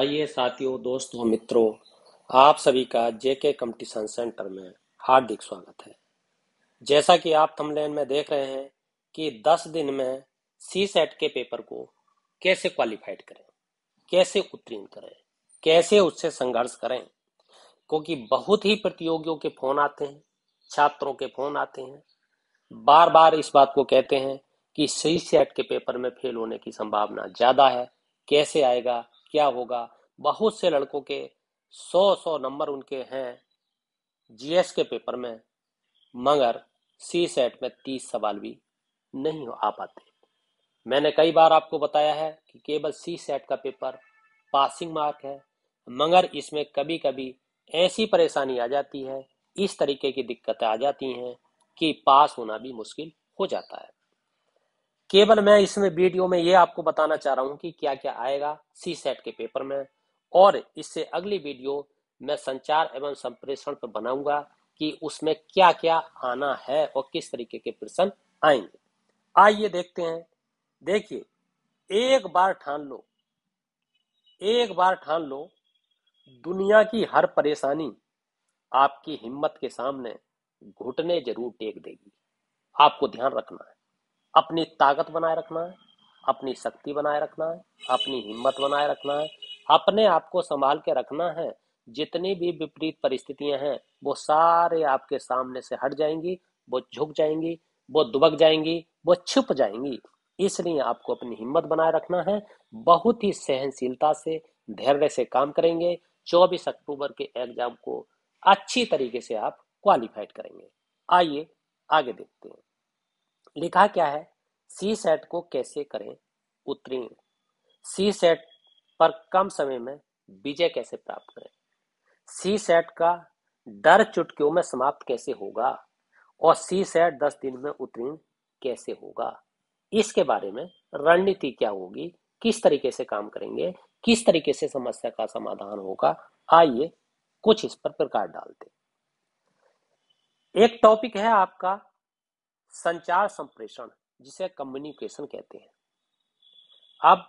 आइए साथियों, दोस्तों, मित्रों, आप सभी का जेके कंपटीशन सेंटर में हार्दिक स्वागत है। जैसा कि आप थंबनेल में देख रहे हैं कि 10 दिन में सी सेट के पेपर को कैसे क्वालिफाइड करें, कैसे उत्तीर्ण करें, कैसे उससे संघर्ष करें, क्योंकि बहुत ही प्रतियोगियों के फोन आते हैं, छात्रों के फोन आते हैं, बार बार इस बात को कहते हैं कि सी सेट के पेपर में फेल होने की संभावना ज्यादा है, कैसे आएगा, क्या होगा। बहुत से लड़कों के 100 नंबर उनके हैं जीएस के पेपर में, मगर सी सेट में 30 सवाल भी नहीं आ पाते। मैंने कई बार आपको बताया है कि केवल सी सेट का पेपर पासिंग मार्क है, मगर इसमें कभी कभी ऐसी परेशानी आ जाती है, इस तरीके की दिक्कतें आ जाती हैं कि पास होना भी मुश्किल हो जाता है। केवल मैं इसमें वीडियो में ये आपको बताना चाह रहा हूँ कि क्या क्या आएगा सी सेट के पेपर में, और इससे अगली वीडियो मैं संचार एवं संप्रेषण पर बनाऊंगा कि उसमें क्या क्या आना है और किस तरीके के प्रश्न आएंगे। आइए देखते हैं। देखिए, एक बार ठान लो, एक बार ठान लो, दुनिया की हर परेशानी आपकी हिम्मत के सामने घुटने जरूर टेक देगी। आपको ध्यान रखना है, अपनी ताकत बनाए रखना है, अपनी शक्ति बनाए रखना है, अपनी हिम्मत बनाए रखना है, अपने आप को संभाल के रखना है। जितनी भी विपरीत परिस्थितियां हैं वो सारे आपके सामने से हट जाएंगी, वो झुक जाएंगी, वो दुबक जाएंगी, वो छुप जाएंगी। इसलिए आपको अपनी हिम्मत बनाए रखना है। बहुत ही सहनशीलता से, धैर्य से काम करेंगे। 24 अक्टूबर के एग्जाम को अच्छी तरीके से आप क्वालिफाइड करेंगे। आइए आगे देखते हैं। लिखा क्या है, सी सेट को कैसे करें उत्तीर्ण, सी सेट पर कम समय में विजय कैसे प्राप्त करें, सी सेट का डर चुटकियों में समाप्त कैसे होगा, और सी सेट 10 दिन में उत्तीर्ण कैसे होगा। इसके बारे में रणनीति क्या होगी, किस तरीके से काम करेंगे, किस तरीके से समस्या का समाधान होगा। आइए कुछ इस पर प्रकाश डालते हैं। एक टॉपिक है आपका संचार संप्रेषण, जिसे कम्युनिकेशन कहते हैं। अब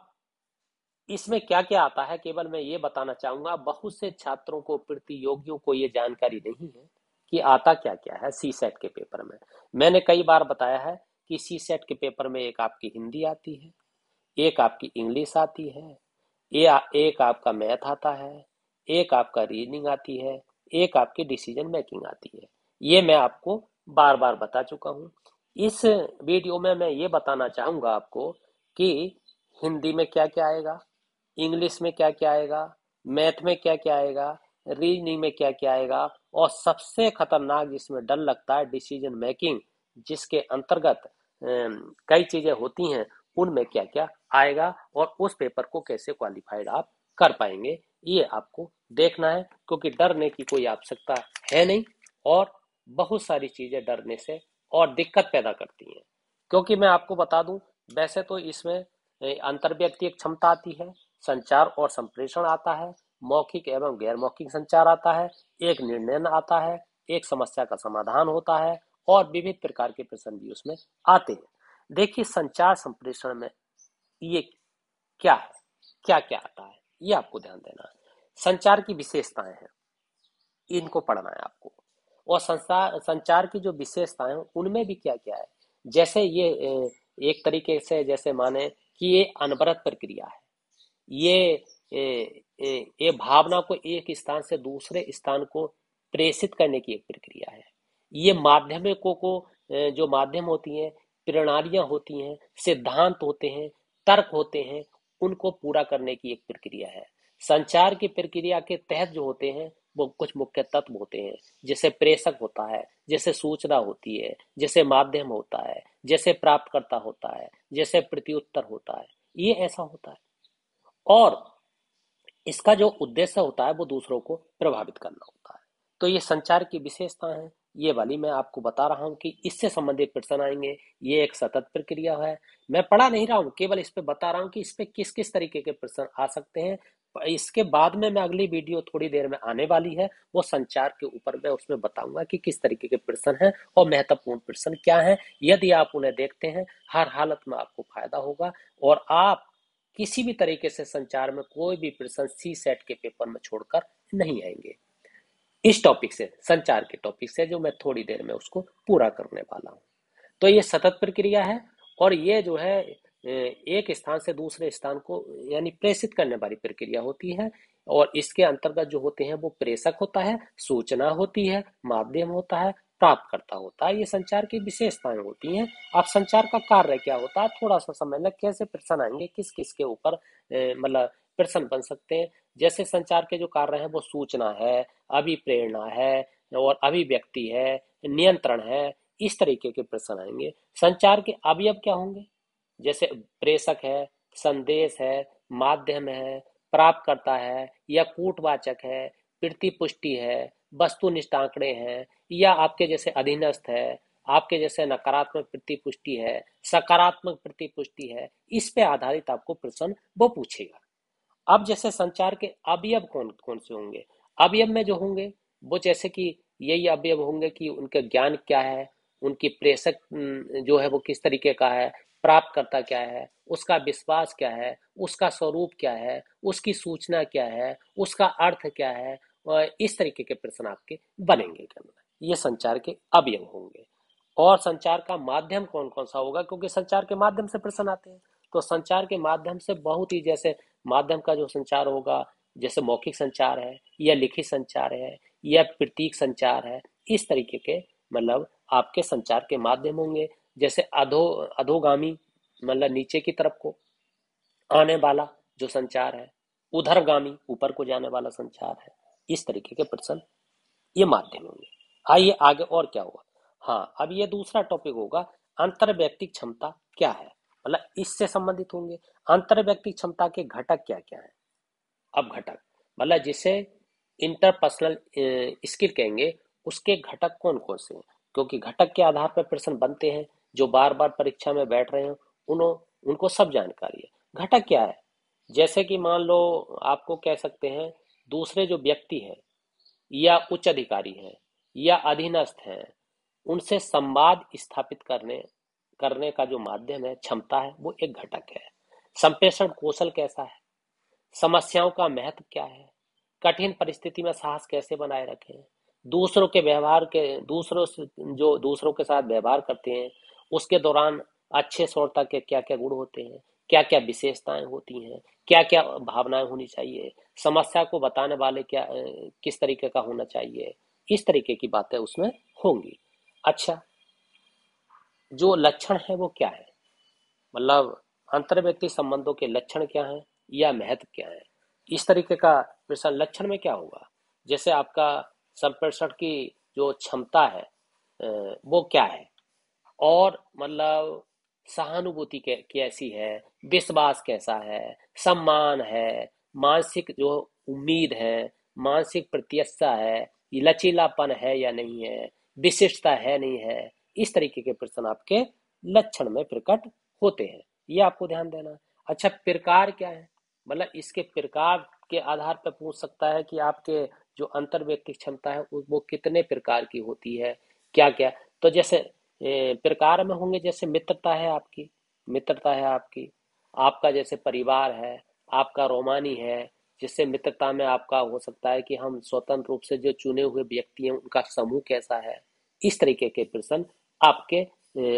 इसमें क्या क्या आता है केवल मैं ये बताना चाहूंगा। बहुत से छात्रों को, प्रतियोगियों को ये जानकारी नहीं है कि आता क्या क्या है सी सेट के पेपर में। मैंने कई बार बताया है कि सी सेट के पेपर में एक आपकी हिंदी आती है, एक आपकी इंग्लिश आती है, एक आपका मैथ आता है, एक आपका रीजनिंग आती है, एक आपकी डिसीजन मेकिंग आती है। ये मैं आपको बार बार बता चुका हूँ। इस वीडियो में मैं ये बताना चाहूंगा आपको कि हिंदी में क्या क्या आएगा, इंग्लिश में क्या क्या आएगा, मैथ में क्या क्या आएगा, रीजनिंग में क्या क्या आएगा, और सबसे खतरनाक जिसमें डर लगता है डिसीजन मेकिंग, जिसके अंतर्गत कई चीजें होती हैं, उनमें क्या क्या आएगा और उस पेपर को कैसे क्वालिफाइड आप कर पाएंगे, ये आपको देखना है। क्योंकि डरने की कोई आवश्यकता है नहीं, और बहुत सारी चीजें डरने से और दिक्कत पैदा करती हैं। क्योंकि मैं आपको बता दूं, वैसे तो इसमें अंतर्व्यक्तिय क्षमता आती है, संचार और संप्रेषण आता है, मौखिक एवं गैर मौखिक संचार आता है, एक निर्णय आता है, एक समस्या का समाधान होता है, और विविध प्रकार के प्रश्न भी उसमें आते हैं। देखिए, संचार संप्रेषण में ये क्या है, क्या क्या आता है, ये आपको ध्यान देना है। संचार की विशेषताएं हैं, इनको पढ़ना है आपको। और संचार की जो विशेषताएं हैं उनमें भी क्या क्या है। जैसे ये एक तरीके से जैसे माने कि ये अनवरत प्रक्रिया है, ये ये भावना को एक स्थान से दूसरे स्थान को प्रेषित करने की एक प्रक्रिया है। ये माध्यमिकों को जो माध्यम होती हैं, प्रणालियां होती हैं, सिद्धांत होते हैं, तर्क होते हैं, उनको पूरा करने की एक प्रक्रिया है। संचार की प्रक्रिया के तहत जो होते हैं वो कुछ मुख्य तत्व होते हैं, जैसे प्रेषक होता है, जैसे सूचना होती है, जैसे माध्यम होता है, जैसे प्राप्तकर्ता होता है, जैसे प्रत्युत्तर होता है। ये ऐसा होता है, और इसका जो उद्देश्य होता है वो दूसरों को प्रभावित करना होता है। तो ये संचार की विशेषता है, ये वाली मैं आपको बता रहा हूँ कि इससे संबंधित प्रश्न आएंगे। ये एक सतत प्रक्रिया है। मैं पढ़ा नहीं रहा हूँ, केवल इस पे बता रहा हूँ कि इस पे किस किस तरीके के प्रश्न आ सकते हैं। इसके बाद में मैं अगली वीडियो थोड़ी देर में आने वाली है, वो संचार के ऊपर मैं उसमें बताऊंगा कि किस तरीके के प्रश्न हैं और महत्वपूर्ण प्रश्न क्या हैं। यदि आप उन्हें देखते हैं, हर हालत में आपको फायदा होगा, और आप किसी भी तरीके से संचार में कोई भी प्रश्न सी सेट के पेपर में छोड़कर नहीं आएंगे। इस टॉपिक से, संचार के टॉपिक से, जो मैं थोड़ी देर में उसको पूरा करने वाला हूँ। तो ये सतत प्रक्रिया है, और ये जो है एक स्थान से दूसरे स्थान को यानी प्रेषित करने वाली प्रक्रिया होती है। और इसके अंतर्गत जो होते हैं वो प्रेषक होता है, सूचना होती है, माध्यम होता है, प्राप्तकर्ता होता है। ये संचार की विशेषताएं होती हैं। अब संचार का कार्य क्या होता है थोड़ा सा समझना, कैसे प्रश्न आएंगे, किस किस के ऊपर मतलब प्रश्न बन सकते हैं। जैसे संचार के जो कार्य हैं वो सूचना है, अभिप्रेरणा है, और अभिव्यक्ति है, नियंत्रण है, इस तरीके के प्रश्न आएंगे। संचार के अवयव क्या होंगे, जैसे प्रेषक है, संदेश है, माध्यम है, प्राप्तकर्ता है, या कूटवाचक है, प्रतिपुष्टि है, वस्तुनिष्ठ आंकड़े हैं, या आपके जैसे अधीनस्थ है, आपके जैसे नकारात्मक प्रतिपुष्टि है, सकारात्मक प्रतिपुष्टि है। इस पे आधारित आपको प्रश्न वो पूछेगा। अब जैसे संचार के अवयव कौन कौन से होंगे, अवयव में जो होंगे वो जैसे कि यही अवयव होंगे कि उनका ज्ञान क्या है, उनकी प्रेषक जो है वो किस तरीके का है, प्राप्तकर्ता क्या है, उसका विश्वास क्या है, उसका स्वरूप क्या है, उसकी सूचना क्या है, उसका अर्थ क्या है, और इस तरीके के प्रश्न आपके बनेंगे करना। ये संचार के अवयव होंगे। और संचार का माध्यम कौन कौन सा होगा, क्योंकि संचार के माध्यम से प्रश्न आते हैं। तो संचार के माध्यम से बहुत ही, जैसे माध्यम का जो संचार होगा, जैसे मौखिक संचार है, या लिखित संचार है, या प्रतीक संचार है, इस तरीके के मतलब आपके संचार के माध्यम होंगे। जैसे अधोगामी मतलब नीचे की तरफ को आने वाला जो संचार है, उधरगामी ऊपर को जाने वाला संचार है। इस तरीके के प्रश्न ये माध्यम होंगे। आइए आगे और क्या होगा। हाँ, अब ये दूसरा टॉपिक होगा, अंतर व्यक्तिक क्षमता क्या है, मतलब इससे संबंधित होंगे। अंतर व्यक्तिक क्षमता के घटक क्या क्या है। अब घटक मतलब जिसे इंटरपर्सनल स्किल कहेंगे, उसके घटक कौन कौन से हैं, क्योंकि घटक के आधार पर प्रश्न बनते हैं। जो बार बार परीक्षा में बैठ रहे हैं उनको सब जानकारी है। घटक क्या है, जैसे कि मान लो आपको कह सकते हैं, दूसरे जो व्यक्ति हैं, या उच्च अधिकारी हैं, या अधीनस्थ हैं, उनसे संवाद स्थापित करने करने का जो माध्यम है, क्षमता है, वो एक घटक है। संप्रेषण कौशल कैसा है, समस्याओं का महत्व क्या है, कठिन परिस्थिति में साहस कैसे बनाए रखें, दूसरों के व्यवहार के दूसरों से जो दूसरों के साथ व्यवहार करते हैं उसके दौरान अच्छे श्रोता के क्या क्या गुण होते हैं, क्या क्या विशेषताएं होती हैं, क्या क्या भावनाएं होनी चाहिए, समस्या को बताने वाले क्या किस तरीके का होना चाहिए। इस तरीके की बातें उसमें होंगी। अच्छा, जो लक्षण है वो क्या है, मतलब अंतर व्यक्ति संबंधों के लक्षण क्या हैं या महत्व क्या है। इस तरीके का प्रश्न लक्षण में क्या होगा, जैसे आपका संप्रेषण की जो क्षमता है वो क्या है, और मतलब सहानुभूति कैसी है, विश्वास कैसा है, सम्मान है, मानसिक जो उम्मीद है, मानसिक प्रत्याशा है, ये लचीलापन है या नहीं है, विशिष्टता है नहीं है। इस तरीके के प्रश्न आपके लक्षण में प्रकट होते हैं, ये आपको ध्यान देना है। अच्छा, प्रकार क्या है, मतलब इसके प्रकार के आधार पर पूछ सकता है कि आपके जो अंतर व्यक्तिक क्षमता है वो कितने प्रकार की होती है, क्या क्या। तो जैसे प्रकार में होंगे, जैसे मित्रता है आपकी, मित्रता है आपकी, आपका जैसे परिवार है, आपका रोमानी है, जिससे मित्रता में आपका हो सकता है कि हम स्वतंत्र रूप से जो चुने हुए व्यक्ति हैं उनका समूह कैसा है। इस तरीके के प्रश्न आपके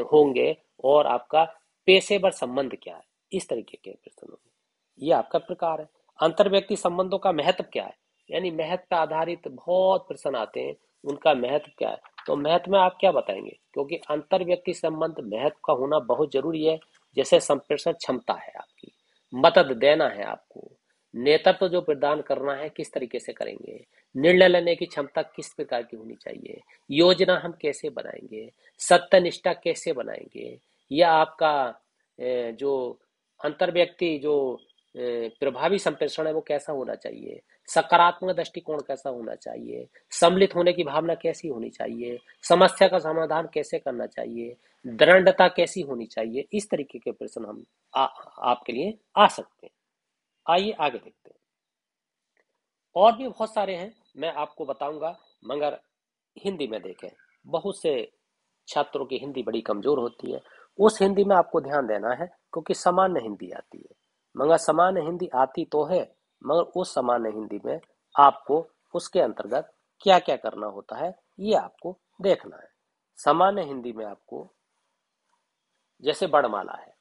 होंगे। और आपका पेशेवर संबंध क्या है, इस तरीके के प्रश्न होंगे। ये आपका प्रकार है। अंतर व्यक्ति संबंधों का महत्व क्या है, यानी महत्व पर आधारित बहुत प्रश्न आते हैं, उनका महत्व क्या है। तो महत्व में आप क्या बताएंगे, क्योंकि अंतर व्यक्ति संबंध महत्व का होना बहुत जरूरी है। जैसे संप्रेषण क्षमता है आपकी, मदद देना है आपको, नेतृत्व जो प्रदान करना है किस तरीके से करेंगे, निर्णय लेने की क्षमता किस प्रकार की होनी चाहिए, योजना हम कैसे बनाएंगे, सत्यनिष्ठा कैसे बनाएंगे, या आपका जो अंतर व्यक्ति जो प्रभावी संप्रेषण है वो कैसा होना चाहिए, सकारात्मक दृष्टिकोण कैसा होना चाहिए, सम्मिलित होने की भावना कैसी होनी चाहिए, समस्या का समाधान कैसे करना चाहिए, दृढ़ता कैसी होनी चाहिए। इस तरीके के प्रश्न हम आपके लिए आ सकते हैं। आइए आगे देखते हैं। और भी बहुत सारे हैं, मैं आपको बताऊंगा, मगर हिंदी में देखें। बहुत से छात्रों की हिंदी बड़ी कमजोर होती है, उस हिंदी में आपको ध्यान देना है, क्योंकि सामान्य हिंदी आती है। मगर सामान्य हिंदी आती तो है, मगर उस सामान्य हिंदी में आपको उसके अंतर्गत क्या क्या करना होता है ये आपको देखना है। सामान्य हिंदी में आपको जैसे वर्णमाला है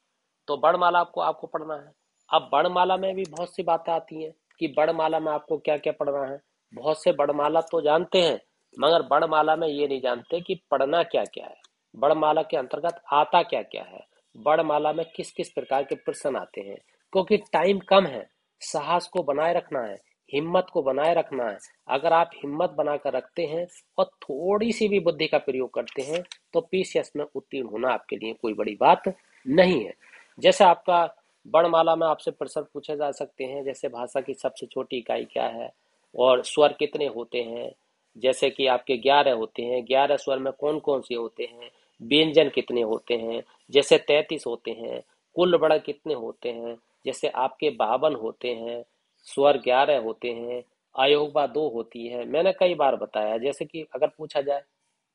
तो वर्णमाला आपको आपको पढ़ना है। अब वर्णमाला में भी बहुत सी बातें आती हैं कि वर्णमाला में आपको क्या क्या पढ़ना है। बहुत से वर्णमाला तो जानते हैं मगर वर्णमाला में ये नहीं जानते कि पढ़ना क्या क्या है, वर्णमाला के अंतर्गत आता क्या क्या है, वर्णमाला में किस किस प्रकार के प्रश्न आते हैं। क्योंकि टाइम कम है, साहस को बनाए रखना है, हिम्मत को बनाए रखना है। अगर आप हिम्मत बनाकर रखते हैं और थोड़ी सी भी बुद्धि का प्रयोग करते हैं तो पीसीएस में उत्तीर्ण होना आपके लिए कोई बड़ी बात नहीं है। जैसे आपका वर्णमाला में आपसे प्रश्न पूछे जा सकते हैं, जैसे भाषा की सबसे छोटी इकाई क्या है और स्वर कितने होते हैं। जैसे कि आपके 11 होते हैं, 11 स्वर में कौन कौन से होते हैं, व्यंजन कितने होते हैं, जैसे 33 होते हैं, कुल बड़ा कितने होते हैं, जैसे आपके 52 होते हैं, स्वर 11 होते हैं, अयोगवा 2 होती है। मैंने कई बार बताया जैसे कि अगर पूछा जाए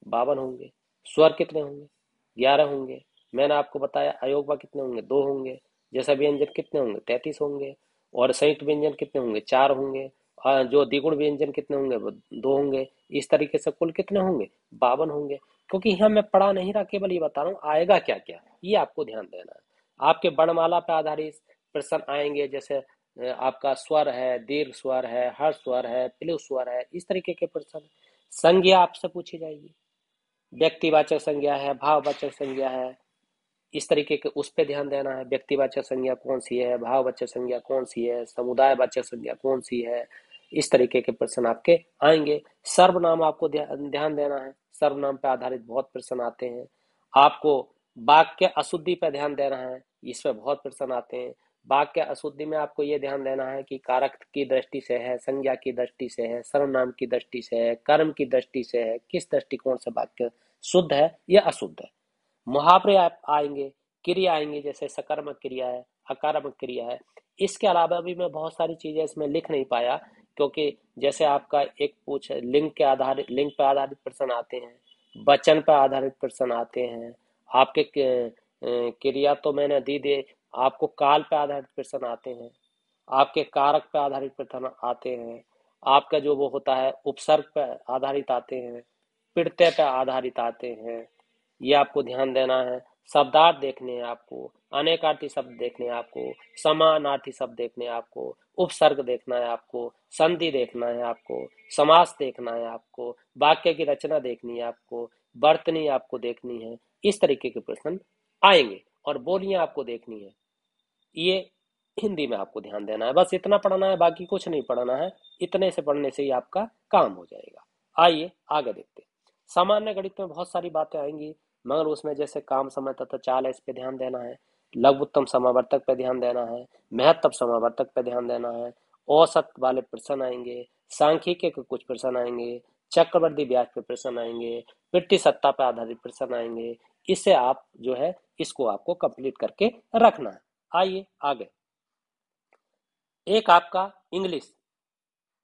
52 होंगे, स्वर कितने होंगे 11 होंगे, मैंने आपको बताया अयोगवा कितने होंगे 2 होंगे, जैसा व्यंजन कितने होंगे 33 होंगे, और संयुक्त व्यंजन कितने होंगे 4 होंगे, जो द्विगुण व्यंजन कितने होंगे वो 2 होंगे। इस तरीके से कुल कितने होंगे 52 होंगे। क्योंकि यहाँ मैं पढ़ा नहीं रहा, केवल ये बता रहा हूँ आएगा क्या क्या, ये आपको ध्यान देना है। आपके वर्णमाला पर आधारित प्रश्न आएंगे, जैसे आपका स्वर है, दीर्घ स्वर है, हर्ष स्वर है, प्लुत स्वर है, इस तरीके के प्रश्न। संज्ञा आपसे पूछी जाएगी, व्यक्तिवाचक संज्ञा है, भाववाचक संज्ञा है, इस तरीके के उस पर ध्यान देना है। व्यक्तिवाचक संज्ञा कौन सी है, भाववाचक संज्ञा कौन सी है, समुदायवाचक संज्ञा कौन सी है, इस तरीके के प्रश्न आपके आएंगे। सर्वनाम आपको ध्यान देना है, सर्वनाम पर आधारित बहुत प्रश्न आते हैं। आपको वाक्य अशुद्धि पर ध्यान देना है, इस पर बहुत प्रश्न आते हैं। वाक्य अशुद्धि में आपको ये ध्यान देना है कि कारक की दृष्टि से है, संज्ञा की दृष्टि से है, सर्वनाम की दृष्टि से है, कर्म की दृष्टि से है, किस दृष्टिकोण से वाक्य शुद्ध है या अशुद्ध है। मुहावरे आएंगे, क्रिया आएंगे, जैसे सकर्मक क्रिया है, अकारमक क्रिया है। इसके अलावा भी मैं बहुत सारी चीजें इसमें लिख नहीं पाया, क्योंकि जैसे आपका एक पूछ लिंग के आधारित, लिंग पर आधारित प्रश्न आते हैं, वचन पर आधारित प्रश्न आते हैं, आपके क्रिया तो मैंने दी दे, आपको काल पर आधारित प्रश्न आते हैं, आपके कारक पर आधारित प्रश्न आते हैं, आपका जो वो होता है उपसर्ग पर आधारित आते हैं, प्रत्यय पर आधारित आते हैं, ये आपको ध्यान देना है। शब्दार्थ देखने हैं आपको, अनेकार्थी शब्द देखने हैं आपको, समानार्थी शब्द देखने हैं आपको, उपसर्ग देखना है आपको, संधि देखना है आपको, समास देखना है आपको, वाक्य की रचना देखनी है आपको, वर्तनी आपको देखनी है। इस तरीके के प्रश्न आएंगे और बोलियां आपको देखनी है। ये हिंदी में आपको ध्यान देना है, बस इतना पढ़ना है, बाकी कुछ नहीं पढ़ना है। इतने से पढ़ने से ही आपका काम हो जाएगा। आइए आगे देखते हैं। सामान्य गणित में बहुत सारी बातें आएंगी, मगर उसमें जैसे काम समय तथा चाल है, इस पे ध्यान देना है। लघुत्तम समावर्तक पे ध्यान देना है, महत्तम समावर्तक पे ध्यान देना है, औसत वाले प्रश्न आएंगे, सांख्यिकी के कुछ प्रश्न आएंगे, चक्रवृद्धि ब्याज पे प्रश्न आएंगे, पिट्ठी सत्ता पर आधारित प्रश्न आएंगे। इससे आप जो है इसको आपको कंप्लीट करके रखना है। आइए आगे। एक आपका इंग्लिश,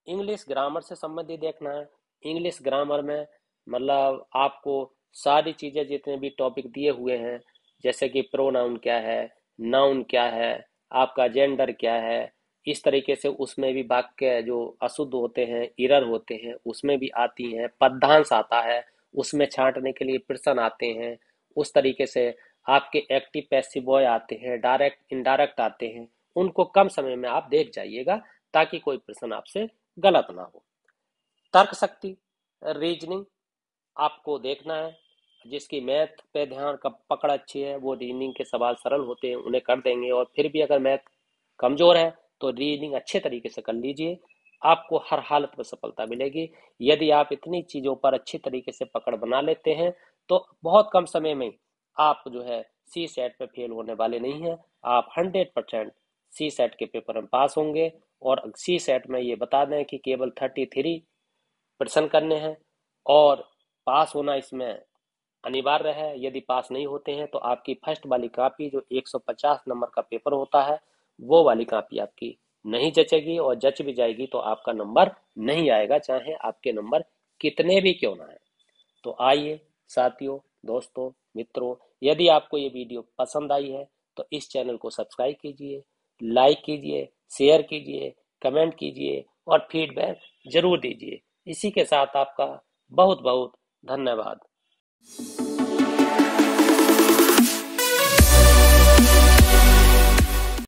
इंग्लिश ग्रामर से संबंधित देखना है। इंग्लिश ग्रामर में मतलब आपको सारी चीजें जितने भी टॉपिक दिए हुए हैं, जैसे कि प्रोनाउन क्या है, नाउन क्या है, आपका जेंडर क्या है, इस तरीके से उसमें भी वाक्य जो अशुद्ध होते हैं, इरर होते हैं, उसमें भी आती हैं। पद्यांश आता है, उसमें छांटने के लिए प्रश्न आते हैं। उस तरीके से आपके एक्टिव पैसिव वॉय आते हैं, डायरेक्ट इनडायरेक्ट आते हैं। उनको कम समय में आप देख जाइएगा ताकि कोई प्रश्न आपसे गलत ना हो। तर्क शक्ति, रीजनिंग आपको देखना है। जिसकी मैथ पे ध्यान का पकड़ अच्छी है वो रीजनिंग के सवाल सरल होते हैं, उन्हें कर देंगे। और फिर भी अगर मैथ कमजोर है तो रीजनिंग अच्छे तरीके से कर लीजिए, आपको हर हालत में सफलता मिलेगी। यदि आप इतनी चीजों पर अच्छी तरीके से पकड़ बना लेते हैं तो बहुत कम समय में आप जो है सी सेट पे फेल होने वाले नहीं हैं। आप 100% सी सेट के पेपर में पास होंगे। और सी सेट में ये बता दें कि केवल 33 प्रश्न करने हैं और पास होना इसमें अनिवार्य है। यदि पास नहीं होते हैं तो आपकी फर्स्ट वाली कॉपी जो 150 नंबर का पेपर होता है वो वाली कॉपी आपकी नहीं जचेगी, और जच भी जाएगी तो आपका नंबर नहीं आएगा, चाहे आपके नंबर कितने भी क्यों ना है। तो आइए साथियों, दोस्तों, मित्रों, यदि आपको ये वीडियो पसंद आई है तो इस चैनल को सब्सक्राइब कीजिए, लाइक कीजिए, शेयर कीजिए, कमेंट कीजिए और फीडबैक जरूर दीजिए। इसी के साथ आपका बहुत बहुत धन्यवाद।